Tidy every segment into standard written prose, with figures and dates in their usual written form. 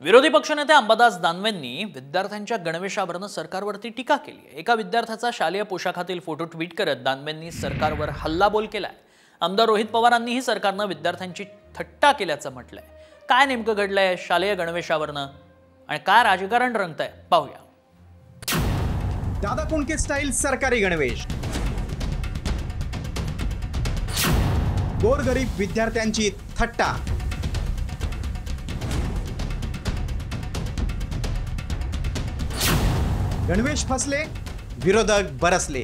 विरोधी पक्षनेते अंबादास दानवेंनी विद्यार्थ्यांच्या गणवेशावरून सरकारवरती टीका केली आहे। एका विद्यार्थ्याचा शालेय पोशाखातील फोटो ट्विट करत दानवेंनी सरकारवर हल्लाबोल केलाय। आमदार रोहित पवारांनीही सरकारने विद्यार्थ्यांची थट्टा केल्याचं म्हटलंय। काय नेमकं घडलंय शालेय गणवेशावरून आणि काय राजकारण रंगतंय पाहूया। दादा कोंडके स्टाईल सरकारी गणवेश, गोरगरीब विद्यार्थ्यांची थट्टा, गणवेश फसले, विरोधक बरसले।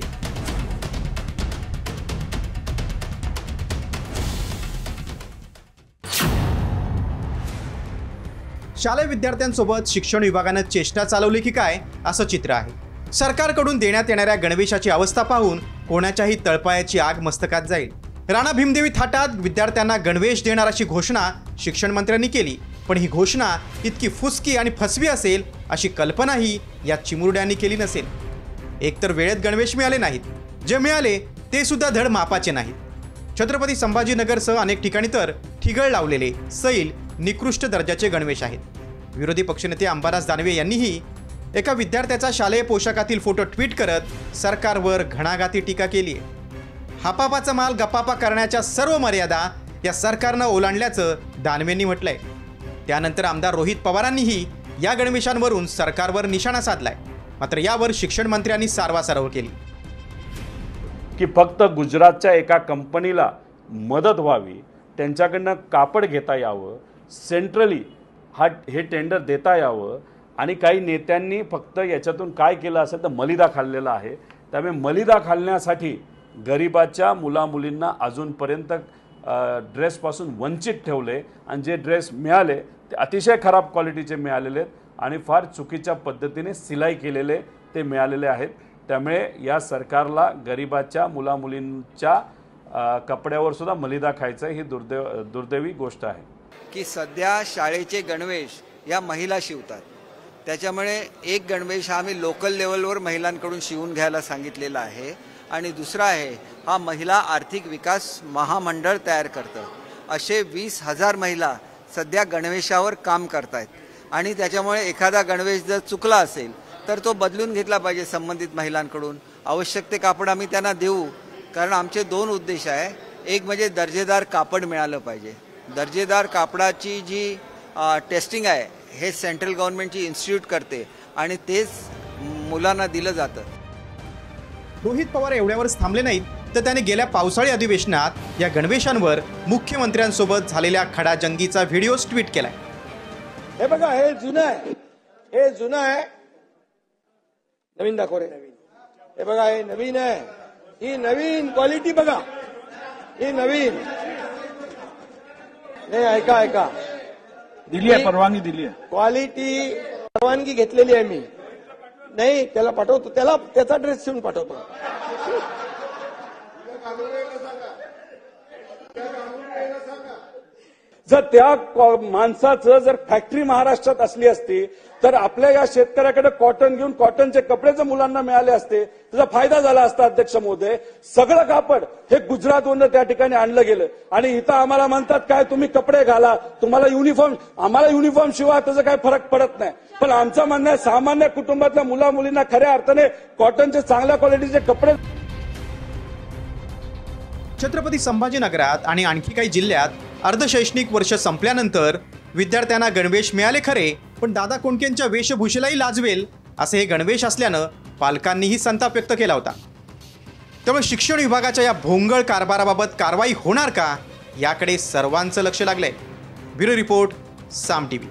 शालेय विद्यार्थ्यांसोबत शिक्षण विभागाने चेष्टा चालवली की काय असं चित्र आहे। सरकारकडून देण्यात येणाऱ्या गणवेशाची अवस्था पाहून कोणाच्याही तळपायाची आग मस्तकात जाईल। राणा भीमदेवी थाटात विद्यार्थ्यांना गणवेश देणार अशी घोषणा शिक्षण मंत्र्यांनी केली, पण ही घोषणा इतकी फुसकी आणि फसवी असेल अशी कल्पनाही या चिमुरड्यांनी केली नसेल। एकतर वेळेत गणवेश मिळाले नाहीत, जे मिळाले ते सुद्धा धड मापाचे नाहीत। छत्रपती संभाजीनगरसह अनेक ठिकाणी तर ठिगळ लावलेले सैल निकृष्ट दर्जाचे गणवेश आहेत। विरोधी पक्षनेते अंबादास दानवे यांनीही एका विद्यार्थ्याचा शालेय पोशाखातील फोटो ट्विट करत सरकारवर घणाघाती टीका केली आहे। हापापाचा माल गप्पापा करण्याच्या सर्व मर्यादा या सरकारनं ओलांडल्याचं दानवेंनी म्हटलंय। त्यानंतर आमदार रोहित पवारांनीही या गणवेशांवरून सरकारवर निशाणा साधलाय। मात्र यावर शिक्षण मंत्र्यांनी सारवासारव केली की फक्त गुजरातच्या एका कंपनीला मदत व्हावी, त्यांच्याकडनं कापड घेता यावं, सेंट्रली हे टेंडर देता यावं आणि काही नेत्यांनी फक्त याच्यातून काय केलं असेल तर मलिदा खाल्लेला आहे। त्यामुळे मलिदा खाल्ल्यासाठी गरिबाच्या मुलामुलींना अजूनपर्यंत ड्रेसपासून वंचित ठेवले आणि जे ड्रेस मिळाले ते अतिशय खराब क्वालिटीचे मिळालेले आहेत आणि फार चुकीच्या पद्धतीने सिलाई केलेले ते मिळालेले आहेत। त्यामुळे या सरकारला गरिबाच्या मुलामुलींच्या कपड्यावर सुद्धा मलिदा खायचं ही दुर्दैवी गोष्ट आहे की सध्या शाळेचे गणवेश या महिला शिवतात। त्याच्यामुळे एक गणवेश हा आम्ही लोकल लेवलवर महिलांकडून शिवून घ्यायला सांगितलेला आहे आणि दुसरा आहे हा महिला आर्थिक विकास महामंडळ तयार करतं। असे 20,000 महिला सध्या गणवेशावर काम करतायत आणि त्याच्यामुळे एखादा गणवेश जर चुकला असेल तर तो बदलून घेतला पाहिजे संबंधित महिलांकडून। आवश्यक ते कापड आम्ही त्यांना देऊ, कारण आमचे 2 उद्देश आहे। एक म्हणजे दर्जेदार कापड मिळालं पाहिजे। दर्जेदार कापडाची जी टेस्टिंग आहे हे सेंट्रल गव्हर्नमेंटची इन्स्टिट्यूट करते आणि तेच मुलांना दिलं जातं। रोहित पवार एवढ्यावरच थांबले नाहीत, तर त्याने गेल्या पावसाळी अधिवेशनात या गणवेशांवर मुख्यमंत्र्यांसोबत झालेल्या खडाजंगीचा व्हिडिओ ट्विट केलाय। हे बघा, हे जुनं आहे, हे जुनं आहे, नवीन दाखव रे। हे बघा, हे नवीन आहे, ही नवीन क्वालिटी बघा, ही नवीन नाही। ऐका दिली आहे, परवानगी दिली आहे, क्वालिटी परवानगी घेतलेली आहे मी। नाही, त्याला पाठवतो, त्याला त्याचा ड्रेस शिवून पाठवतो। जर त्या माणसाचं जर फॅक्टरी महाराष्ट्रात असली असती तर आपल्या या शेतकऱ्याकडे कॉटन घेऊन कॉटनचे कपडे जर मुलांना मिळाले असते त्याचा फायदा झाला असता। अध्यक्ष महोदय, सगळं कापड हे गुजरातवरून त्या ठिकाणी आणलं गेलं आणि इथं आम्हाला म्हणतात काय तुम्ही कपडे घाला, तुम्हाला युनिफॉर्म, आम्हाला युनिफॉर्म शिवा, त्याचा काही फरक पडत नाही। पण आमचं म्हणणं आहे सामान्य कुटुंबातल्या मुला मुलींना खऱ्या अर्थाने कॉटनचे चांगल्या क्वालिटीचे कपडे। छत्रपती संभाजीनगरात आणि आणखी काही जिल्ह्यात अर्धशैक्षणिक वर्ष संपल्यानंतर विद्यार्थ्यांना गणवेश मिळाले खरे, पण दादा कोंडकेंच्या वेशभूषेलाही लाजवेल असे हे गणवेश असल्यानं पालकांनीही संताप व्यक्त केला होता। त्यामुळे शिक्षण विभागाच्या या भोंगळ कारभाराबाबत कारवाई होणार का याकडे सर्वांचं लक्ष लागलंय। ब्युरो रिपोर्ट, साम टीव्ही।